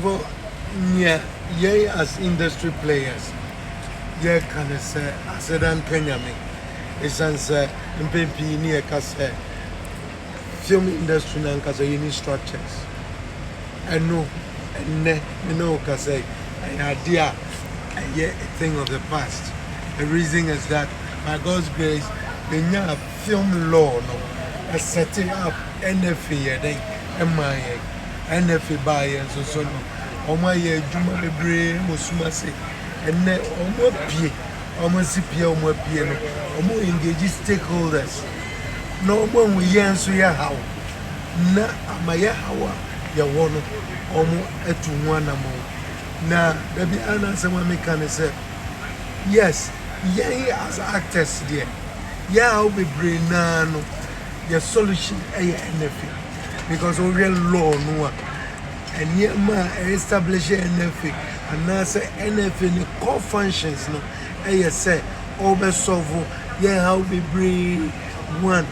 for yeah, as industry players, yeah, can I say, as a dan Kenyami, it's answer and baby near Cassa film industry and Cassa unit structures. I know, and you know, Cassa, an idea, a thing of the past. The reason is that, by God's grace, we now film law, no, setting up NFA, MIA, NFA buyers, so no. Oma ye juma bebre musuma se enne omo pie omo sipie omo pie no omo engage stakeholders no omo we yen so ya hawo na amaya hawa ya wono omo etu nwana mo na dabi anasema meka ne se yes ye as actors there ya how bebre na no the solution ay NFA because we real law no and yet, establish NFA and now say NFA the core functions. No, I say over solve. Yeah, how we bring one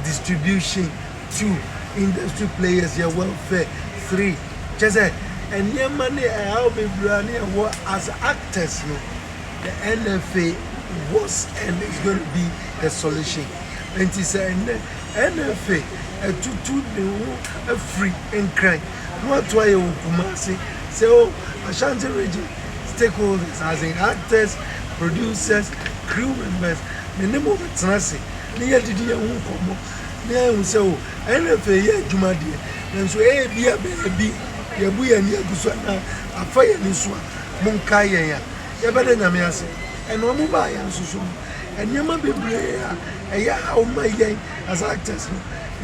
distribution, two industry players, your welfare, three. Just say and yeah, money how we bring as actors. No, the NFA was and is going to be the solution. And he said NFA a free and crime. What why you Kumasi say Ashanti region stakeholders as in actors, producers, crew members, the name of it Nasi, near the dear Unkomo, near so NFA ye Jumadi, and so baby, Yabu and Yagusana, a fire in Swa, Munkaya, Yabadanamiasi, and Omubai and Susum, and Yama Biblia, a ya my yang as actors,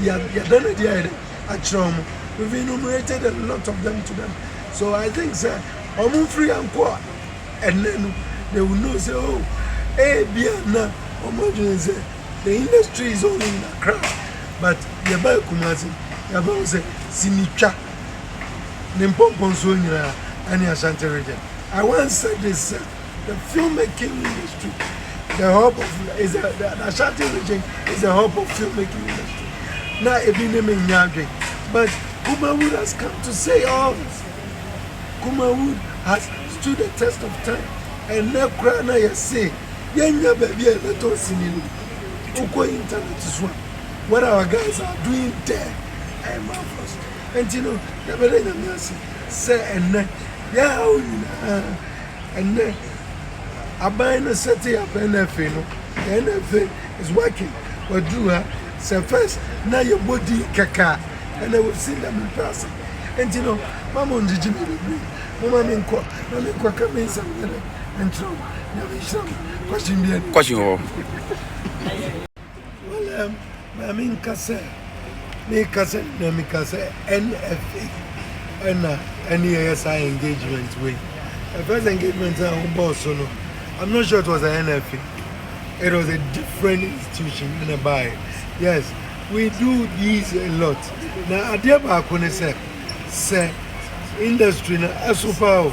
Yadana Diada at Chom. We've enumerated a lot of them to them. So I think, sir, I'm free and quiet. And then they will know, say, oh, Biana, say, the industry is only in a crowd. But Yaba Kumasi, Yaba say, Sinicha, Nimpon Sonia, and Ashanti region. I once said this, the filmmaking industry, the hub of the Ashanti region is the hub of filmmaking industry. Now, if you name it, but Kumawood has come to say all this. Kumawood has stood the test of time. And now, Krana, you say, Yanya baby, let us see you. Uko internet is one. What our guys are doing there, I am marvelous. And you know, the better say, and then, yeah, and then, I buy a setting up NFA, no? The NFA is working. But do say first, now your body kaka. And I will see them in person. And you know, Mama on the Jimmy, Mama Minko, Mama come in some and throw. Question. Well, I mean, Cassa, NFA, and NESI engagement way. The first engagement I'm not sure it was an NFA. It was a different institution in a buy. Yes. We do these a lot. Now, I dear Bakone say, industry na super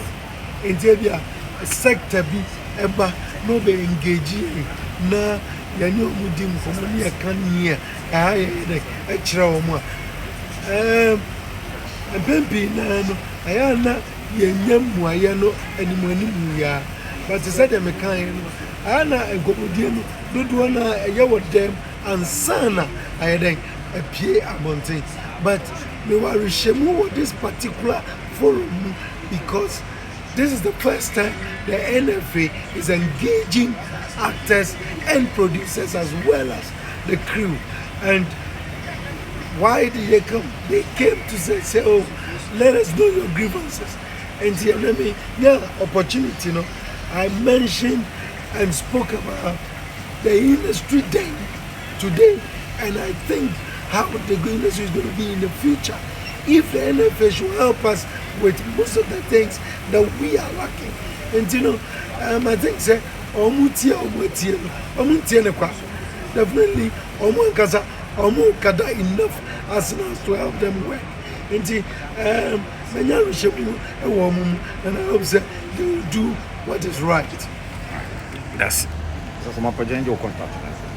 in Tebia, sector be eba no be engaging na yanyo mudim for money I can hear. I extra more. And Pempi no, Ayana, Yanyam, Wayano, and Mania. But to say them a kind, Anna and Gobodiano, don't want a yaw them and Sana. I had a Pierre Amonte, but we were reshemu this particular forum because this is the first time the NFA is engaging actors and producers as well as the crew. And why did they come? They came to say, oh, let us know your grievances. And the opportunity, you know, I mentioned and spoke about the industry day today. And I think how the industry is going to be in the future if the NFA should help us with most of the things that we are lacking. And you know, I think say definitely enough as to help them work. And I hope say they will do what is right. That's my contact.